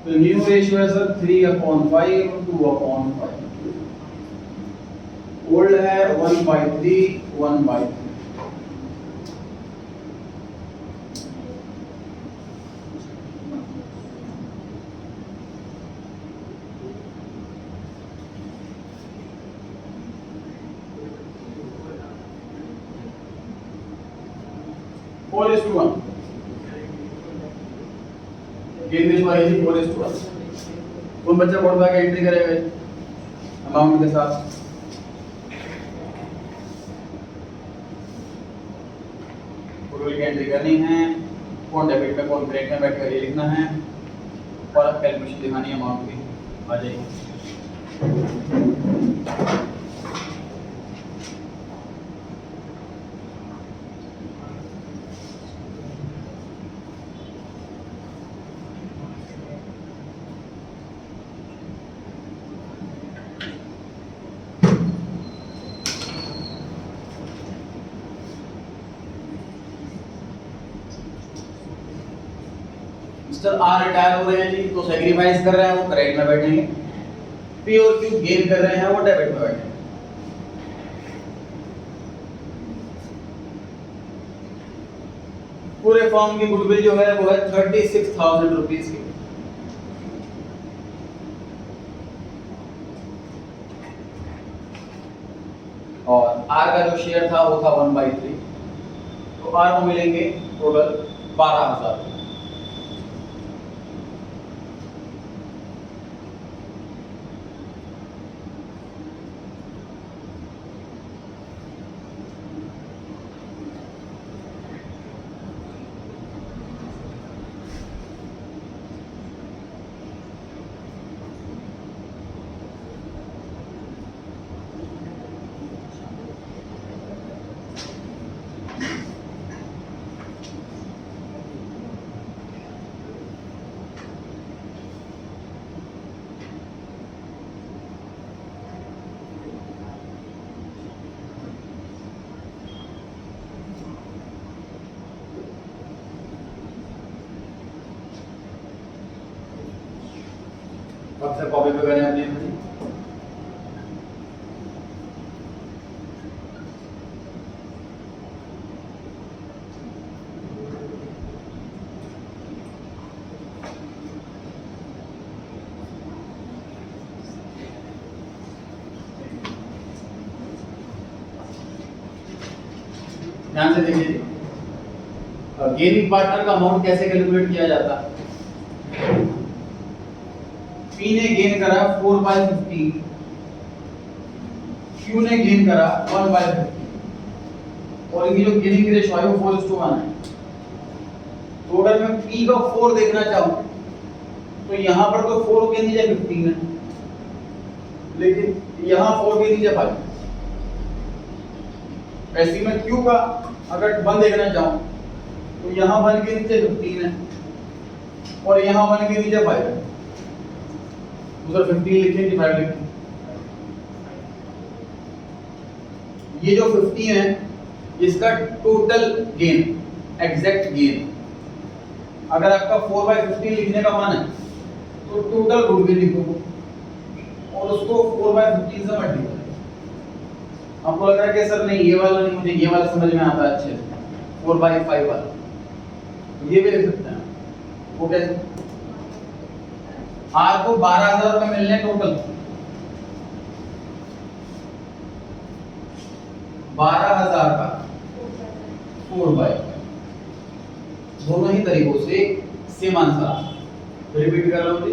[SPEAKER 1] तो न्यू रेशियो है सर 3/5 2/5, ओल्ड है 1/3 1/3। Four is to one, gain ratio आएगी 4:1। कौन बच्चा बोर्ड में एंट्री करेगा अमाउंट के साथ, गुडविल की एंट्री करनी है, कौन डेबिट में कौन क्रेडिट में बैठ कर ये लिखना है, और कैलकुलेशन दिखानी है अमाउंट की, आ जाएगी। मिस्टर आर रिटायर हो रहे हैं जी, तो सैक्रिफाइस कर रहे हैं, वो क्रेडिट में बैठेंगे। पी और क्यू गेन कर रहे हैं, वो डेबिट में बैठेंगे। पूरे फॉर्म की गुडविल जो है वो है 36,000 रुपीज की। और आर का जो शेयर था वो था 1/3, तो आर को मिलेंगे टोटल 12,000। अब से कॉपी पे करें अपनी अपनी। ध्यान से देखिए, गेनिंग पार्टनर का अमाउंट कैसे कैलकुलेट किया जाता है। P ने गेन करा 4/15, Q ने गेन करा 1/15, और इनकी जो गेनिंग रेशियो है वो 4:1 है। तो अगर मैं P का 4 देखना चाहूँ तो यहाँ पर तो 4 के नीचे 15 है, लेकिन यहाँ 4 के नीचे 5। ऐसे में Q का अगर 1 देखना चाहूँ तो यहाँ 1 के नीचे 15 है और यहाँ 1 के नीचे 5 है। दूसरा 15 लिखें कि 5 लिखें? ये जो 15 है इसका टोटल गेन, एग्जैक्ट गेन, अगर आपका 4/15 लिखने का मन है तो टोटल गुडविल लिखो और उसको 4/15 से मल्टीप्लाई। आपको लग रहा है कि सर नहीं ये वाला नहीं, मुझे ये वाला समझ में आता है अच्छे से, 4/5 वाला, तो ये भी लिख सकते हैं। वो कैसे? आपको 12,000 रुपए मिलने टोटल, 12,000 का 4/5, दोनों ही तरीकों से सेम आंसर। रिपीट कर लो मुझे,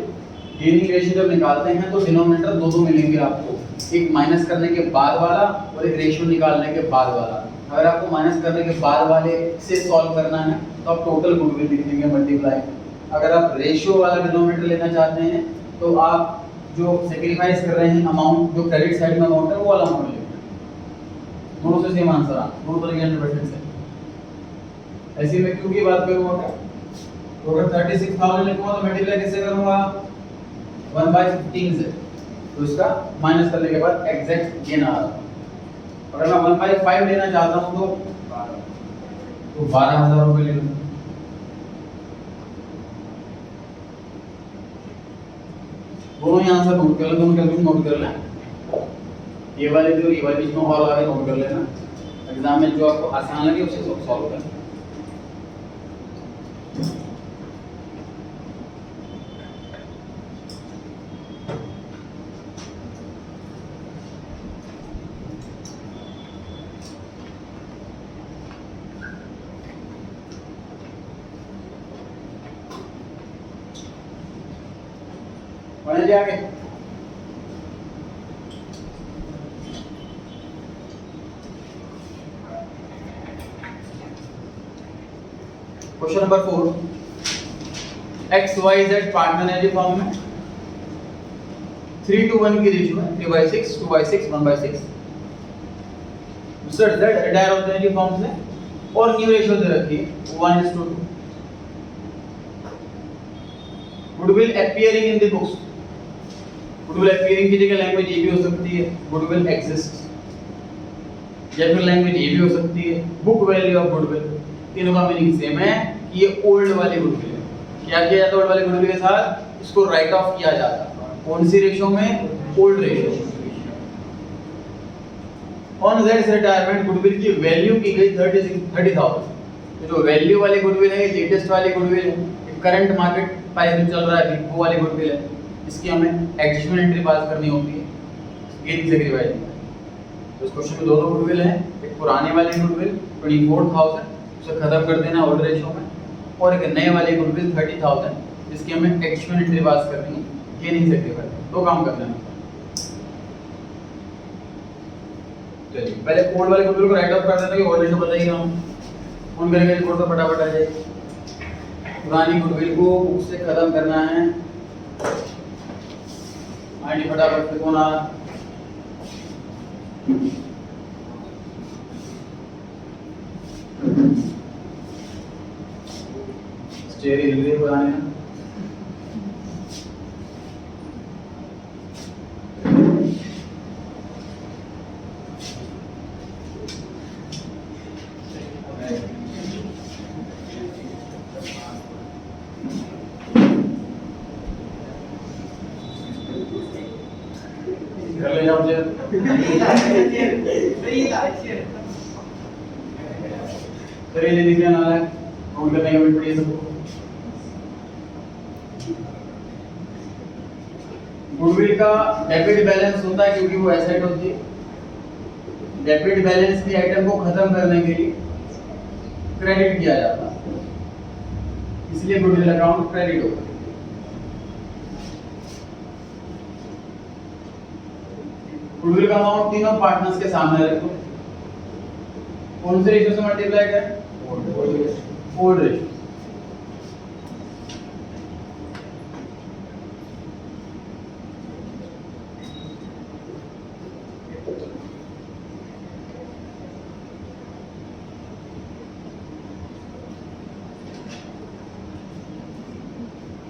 [SPEAKER 1] गेनिंग रेशियो जब निकालते हैं तो डिनोमिनेटर दो मिलेंगे आपको, एक माइनस करने के बाद वाला और एक रेशियो निकालने के बाद वाला। अगर आपको माइनस करने के बाद वाले से सॉल्व करना है तो आप टोटल गुडविल लिख देंगे मल्टीप्लाई। अगर आप रेशियो वाला डिनोमिनेटर लेना चाहते हैं तो आप जो सेक्रीफाइस कर रहे हैं अमाउंट, जो क्रेडिट साइड में अमाउंट है वो वाला अमाउंट लिखेंगे। दोनों से सेम आंसर आ, दोनों तरह के 100% से। ऐसे में क्यों की बात करूंगा, तो अगर 36,000 लिखूंगा तो मल्टीप्लाई कैसे करूंगा? 1/15 से, तो इसका माइनस करने के बाद एग्जैक्ट गेन आ रहा है। अगर मैं 1/5 लेना चाहता हूं तो 12,000 रुपए ले लूंगा। दोनों ही आंसर नोट कर लें, दोनों कैलकुलेशन नोट कर लें, ये वाले जो ये वाले बीच में और आगे नोट कर लेना, एग्जाम में जो आपको आसान लगे उसे सॉल्व करना। पढ़े जाके question number 4, XYZ partner form में 3:1 की रेशियो है, 3/6, 2/6, 1/6। Z रिटायर ऑर्डिनरी फॉर्म से और न्यू रेशियो दे रखी है 1:2। Goodwill appearing in the books, goodwill appearing की जगह लैंग्वेज ये भी हो सकती है गुडविल एग्जिस्ट, या फिर लैंग्वेज ये भी हो सकती है बुक वैल्यू ऑफ गुडविल। तीनों का मीनिंग सेम है कि ये ओल्ड वाली गुडविल है। क्या किया जाता है ओल्ड वाले गुडविल के साथ? इसको राइट ऑफ किया जाता है। कौन सी रेशियो में? Old ratio. On Jades retirement goodwill की वैल्यू की गई 30,000। तो जो वैल्यू वाली गुडविल है, लेटेस्ट वाली गुडविल है, करंट मार्केट प्राइस में चल रहा है अभी, वो वाली गुडविल है, इसकी हमें एडिशनल एंट्री पास करनी होती है गेनिंग से रिवाइज। तो इस क्वेश्चन में दो गुडविल है, एक पुराने वाली गुडविल 24,000 उसे खत्म कर देना ओल्ड रेशियो में, और एक नए वाली गुडविल 30,000 जिसकी हमें एडिशनल एंट्री पास करनी है गेनिंग से रिवाइज। दो काम करना है। चलिए पहले ओल्ड वाले गुडविल को राइट ऑफ कर देते हैं, ओल्ड रेशियो बताइए हम कौन करेगा रिपोर्ट तो फटाफट आ जाए। पुरानी गुडविल को बुक से खत्म करना है, आईडी फटाफट से कौन आ रहा? स्टेरी रिलीव बनाने हैं। घर ले जाओ मुझे। सर ये लिखने वाला है, नोट करने का वेट पड़िए सबको। गुडविल का डेबिट बैलेंस होता है क्योंकि वो एसेट होती है। डेबिट बैलेंस की आइटम को खत्म करने के लिए क्रेडिट किया जाता है, इसलिए गुडविल अकाउंट क्रेडिट होता है। गुडविल का अमाउंट तीनों पार्टनर्स के सामने रखो। कौन से रेशियो से मल्टीप्लाई करें? Old ratio.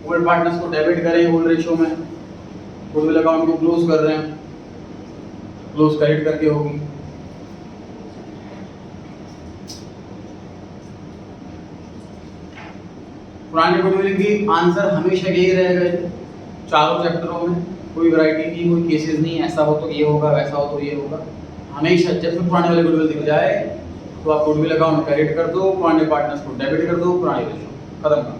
[SPEAKER 1] ओल्ड पार्टनर्स को डेबिट करें ओल्ड रेशियो में, गुडविल अकाउंट को क्लोज कर रहे हैं, क्लोज करेक्ट करके होगी। पुराने गुडविल की आंसर हमेशा यही रहेगा, चारों चैप्टरों में कोई वैरायटी नहीं, कोई केसेस नहीं, ऐसा हो तो ये होगा, वैसा हो तो ये होगा। हमेशा जब भी पुराने वाले गुडविल दिख जाए तो आप गुडविल अकाउंट क्रेडिट कर दो, पुराने पार्टनर्स को डेबिट कर दो, पुराने रेशो खत्म कर दो।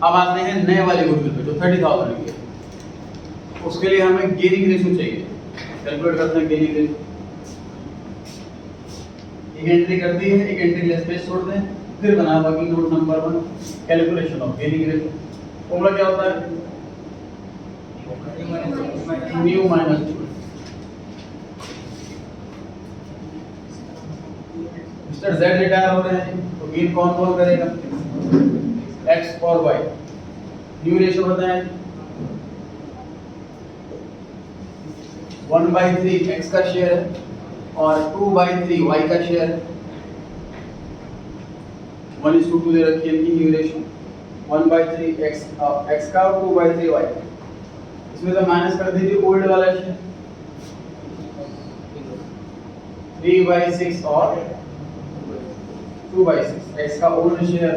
[SPEAKER 1] अब आते हैं नए वाले गुडविल पे जो 30,000 की है। उसके लिए हमें गेनिंग रेशो चाहिए, कैलकुलेट करते हैं गेनिंग रेशो। एक एंट्री कर दी है, एक एंट्री के लिए स्पेस छोड़ दें, फिर बना working note number 1, calculation of gaining ratio. Formula क्या होता है? New minus mister Z retire हो रहे हैं तो गेन कौन कौन करेगा? एक्स और वाई। न्यू रेशो बताएं, 1/3 एक्स का शेयर है और 2/3 वाई का शेयर है। 1:2 दे रखी है इनकी न्यू रेशो, 1/3 एक्स का और 2/3 वाई का। इसमें तो माइनस कर दीजिए ओल्ड वाला शेयर, 3/6 और 2/6। एक्स का ओल्ड शेयर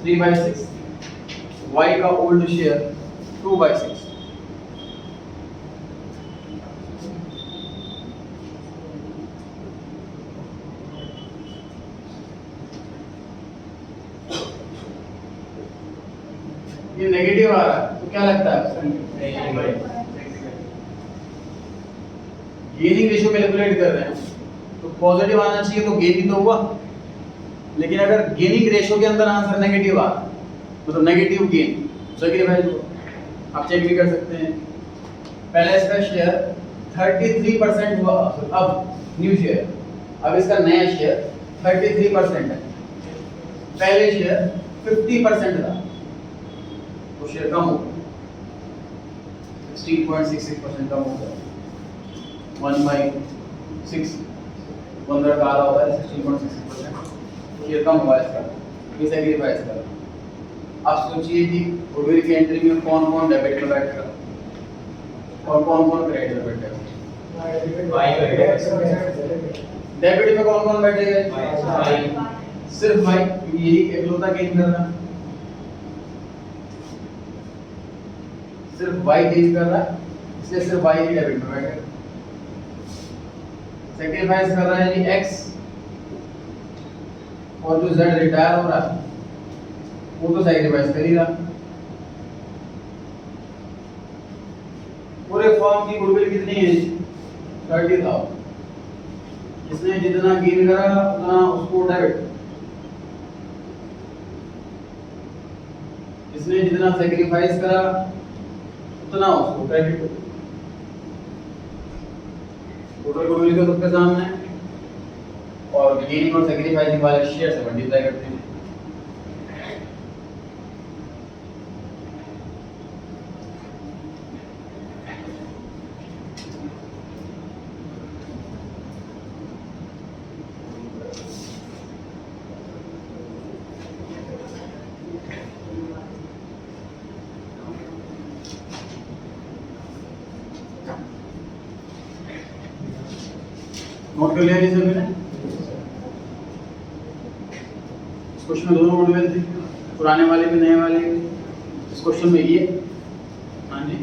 [SPEAKER 1] 3/6, वाई का ओल्ड शेयर 2/6। ये नेगेटिव आ रहा है तो क्या लगता है? गेनिंग रेशियो कैलकुलेट कर रहे हैं तो पॉजिटिव आना चाहिए, तो गेन ही तो हुआ। लेकिन अगर गेनिंग रेशियो के अंदर आंसर नेगेटिव आ मतलब नेगेटिव गेन, सैक्रिफाइस हुआ। आप चेक भी कर सकते हैं, पहले इसका शेयर 33% हुआ, अब न्यू शेयर, अब इसका नया शेयर 33% है, पहले शेयर 50% था तो शेयर कम हो गया, 16.66% कम हो गया। 1/6 15 का आधा होता है 16.66%, शेयर कम हुआ इसका, ये सैक्रिफाइस कर। आप सोचिए कि गुडविल की एंट्री में कौन कौन डेबिट में बैठेगा और कौन कौन क्रेडिट में बैठेगा? डेबिट में कौन कौन बैठेगा? सिर्फ वाई, यही एकलौता गेन कर रहा है, सिर्फ वाई गेन कर रहा है, इसलिए सिर्फ वाई ही डेबिट में बैठेगा। सैक्रिफाइस कर रहा है जी एक्स, और जो जेड रिटायर हो रहा है वो तो सैक्रिफाइस कर ही रहा। पूरे फॉर्म की गुडविल कितनी है? 30,000। इसने जितना गेन करा उतना उसको डेबिट, इसने जितना सैक्रिफाइस करा उतना उसको क्रेडिट। टोटल गुडविल का सबके सामने है और गेनिंग और सैक्रिफाइसिंग वाले शेयर से मल्टीप्लाई करते हैं। नोट कर लिया जी सभी ने? इस क्वेश्चन में दोनों गुडविल थे, पुराने वाले भी नए वाले भी। इस क्वेश्चन में ये, हाँ जी,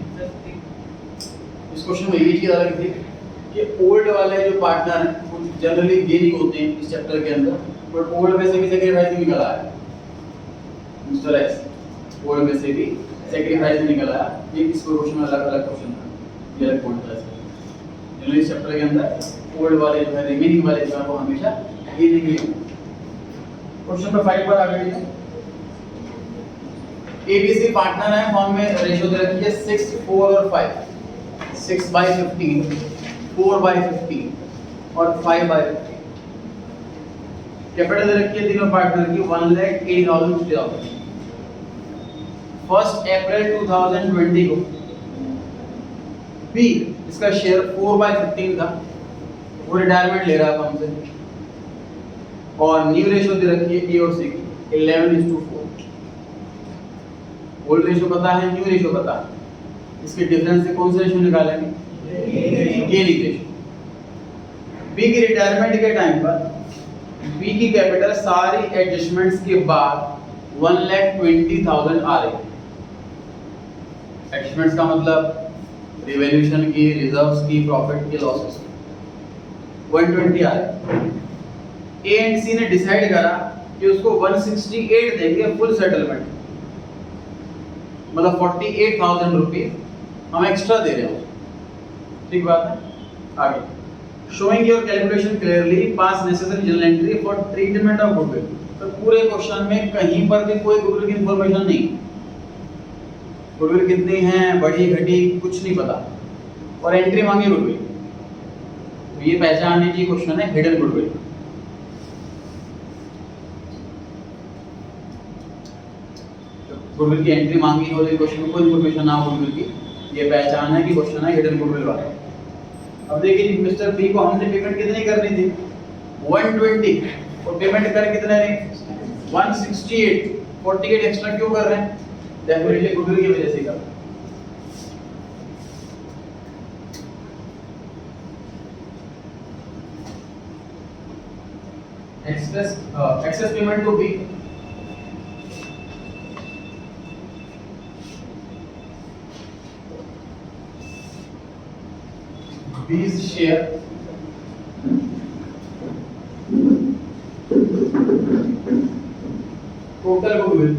[SPEAKER 1] इस क्वेश्चन में ये चीज अलग थी कि ओल्ड वाले जो पार्टनर हैं वो जनरली गेनिंग होते हैं इस चैप्टर के अंदर, बट ओल्ड में से भी सैक्रिफाइस निकल आया मिस्टर एक्स, ओल्ड में से भी सैक्रिफाइस निकल आया। ये इस क्वेश्चन में अलग अलग क्वेश्चन था, ये अलग पॉइंट था। जनरली इस चैप्टर के अंदर ओल्ड वाले जो है रिमेनिंग वाले जो है वो हमेशा गेनिंग ही होते हैं। क्वेश्चन नंबर 5 पर आ गई है। एबीसी पार्टनर है, फॉर्म में रेशियो दे रखी है 6, 4 और 5, 6/15, 4/15 और 5/15। कैपिटल दे रखी है तीनों पार्टनर की 1,80,000। 1 अप्रैल 2020 को बी इसका शेयर 4/15 था, वो रिटायरमेंट ले रहा था हमसे, और न्यू रेशियो दे रखी है ए और सी की 11:4। ओल्ड रेशियो पता है, न्यू रेशियो पता है, इसके डिफरेंस से कौन सा रेशियो निकालेंगे? Gaining ratio. बी की रिटायरमेंट के टाइम पर बी की कैपिटल सारी एडजस्टमेंट्स के बाद 1,20,000 आ रही है। एडजस्टमेंट्स का मतलब रिवैल्यूएशन की, रिजर्व्स की, प्रॉफिट की, लॉसेस की, 120 आ रहे हैं। ए एंड सी ने डिसाइड करा कि उसको 168 देंगे फुल सेटलमेंट, मतलब 48,000 रुपीज हम एक्स्ट्रा दे रहे हैं। ठीक बात है। आगे, showing your calculation clearly, pass necessary journal entry for treatment of goodwill. तो पूरे क्वेश्चन में कहीं पर भी कोई गुडविल की इंफॉर्मेशन नहीं, गुडविल कितनी है, बढ़ी घटी, कुछ नहीं पता, और एंट्री मांगी गुडविल। तो ये पहचानने की क्वेश्चन है हिडन गुडविल। गुडविल की एंट्री मांगी हो रही क्वेश्चन में, कोई इंफॉर्मेशन ना हो गुडविल की, ये पहचान है कि क्वेश्चन है हिडन गुडविल वाला। अब देखिए मिस्टर बी को हमने पेमेंट कितनी करनी थी? 120, और पेमेंट कर कितने रहे? 168। 48 एक्स्ट्रा क्यों कर रहे हैं? डेफिनेटली गुडविल की वजह से कर। Excess payment to B, B's share total goodwill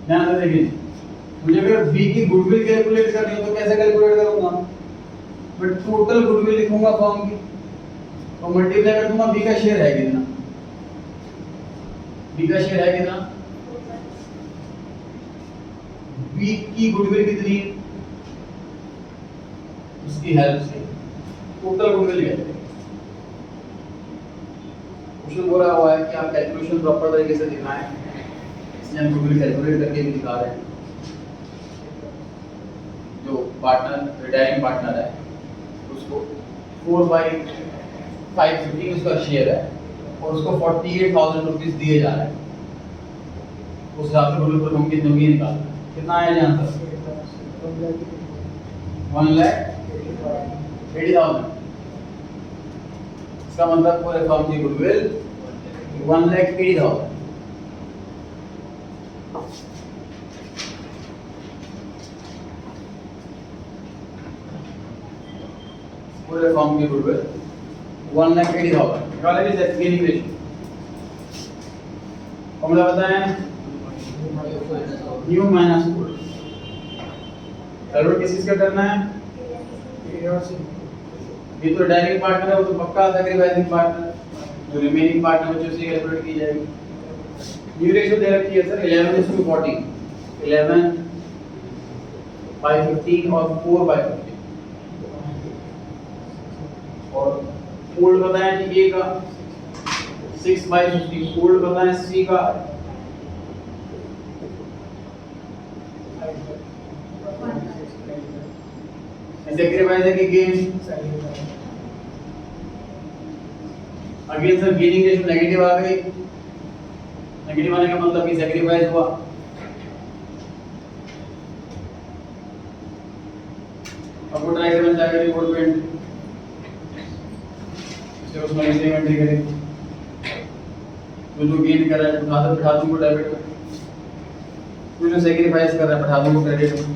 [SPEAKER 1] ध्यान से देखिए, मुझे अगर B की गुडविल कैलकुलेट करनी हो तो कैसे कैलकुलेट करूंगा? मैं टोटल गुडविल लिखूंगा फर्म की और मल्टीप्लाई कर दूंगा B का शेयर है कितना। B का शेयर है कितना? B की गुडविल कितनी है? उसकी हेल्प से टोटल गुडविल कहते हैं। क्वेश्चन बोला हुआ है कि आप कैलकुलेशन प्रॉपर तरीके से दिखाएं, इसलिए हम गुडविल कैलकुलेट करके भी दिखा रहे हैं। जो पार्टनर, रिटायरिंग पार्टनर है, उसको 4/550 उसका शेयर है और उसको 48,000 रुपीज दिए जा रहे हैं। उस हिसाब से गुडविल पर हम कितने की निकालना है? कितना आया जी आंसर? 1,80,000। इसका मतलब पूरे फर्म की गुडविल 1,80,000। पूरे फर्म की गुडविल 1,80,000। निकाले भी गेनिंग रेशियो फॉर्मूला बताएं, न्यू माइनस ओल्ड। कैलकुलेट किस चीज का करना है? ये तो डायरेक्ट पार्टनर है, वो तो पक्का सैक्रिफाइसिंग पार्टनर, जो रिमेनिंग पार्टनर बचे उसकी कैलकुलेट की जाएगी। न्यू रेशियो दे रखी है सर 11:40, 11/15 और 4/15। और ओल्ड बताया जी ए का 6/50, ओल्ड बताया सी का 1। सैक्रिफाइस है कि gain? Again sir gaining ratio negative आ गई। नेगेटिव आने का मतलब कि सैक्रिफाइस हुआ। अब वो ट्राई करना चाहेगा रिपोर्ट पे इससे उसमें सेम एंट्री करेंगे। जो गेन कर रहा है उठा दो, बिठा दूंगा डेबिट में। जो सैक्रिफाइस कर रहा है बिठा दूंगा क्रेडिट में।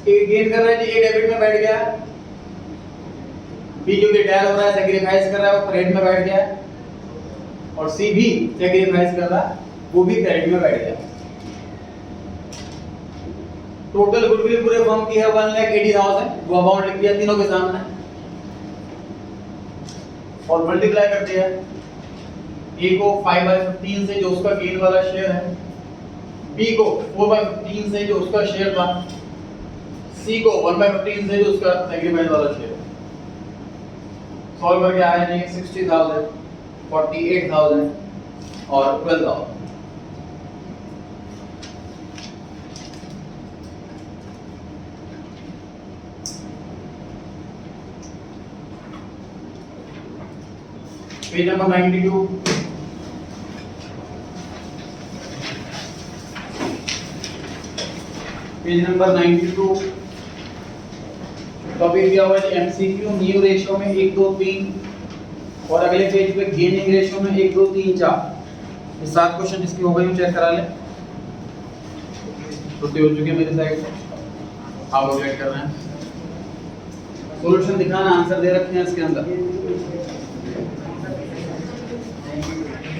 [SPEAKER 1] ए गेन कर रहा है जी, ए डेबिट में बैठ गया, बी जो कि डैल हो रहा है, सैक्रिफाइस कर रहा है, वो क्रेडिट में बैठ गया, और सी भी सैक्रिफाइस कर रहा है, वो भी क्रेडिट में बैठ गया। टोटल गुडविल पूरे फर्म की है 1,80,000, वो अमाउंट लिख दिया तीनों के सामने और मल्टीप्लाई कर दिया। ए को 5/15 से जो उसका गेन वाला शेयर है, बी को 4/15 से जो उसका शेयर था, सी को 1/15 से जो उसका सैक्रिफाइस वाला शेयर है। सॉल्व करके आया जी 60,000, 48,000 और 12,000। Page number 92, page number 92, topic दिया हुआ है एमसीक्यू, न्यू रेशियो में 1 2 3 और अगले पेज पे गेनिंग रेशियो में 1 2 3 4। ये 7 क्वेश्चन इसके हो गए, चेक करा ले। छुट्टी हो चुकी है मेरी साइड से, आप लोग वेट कर रहे हैं। सॉल्यूशन दिखाना, आंसर दे रखे हैं इसके अंदर।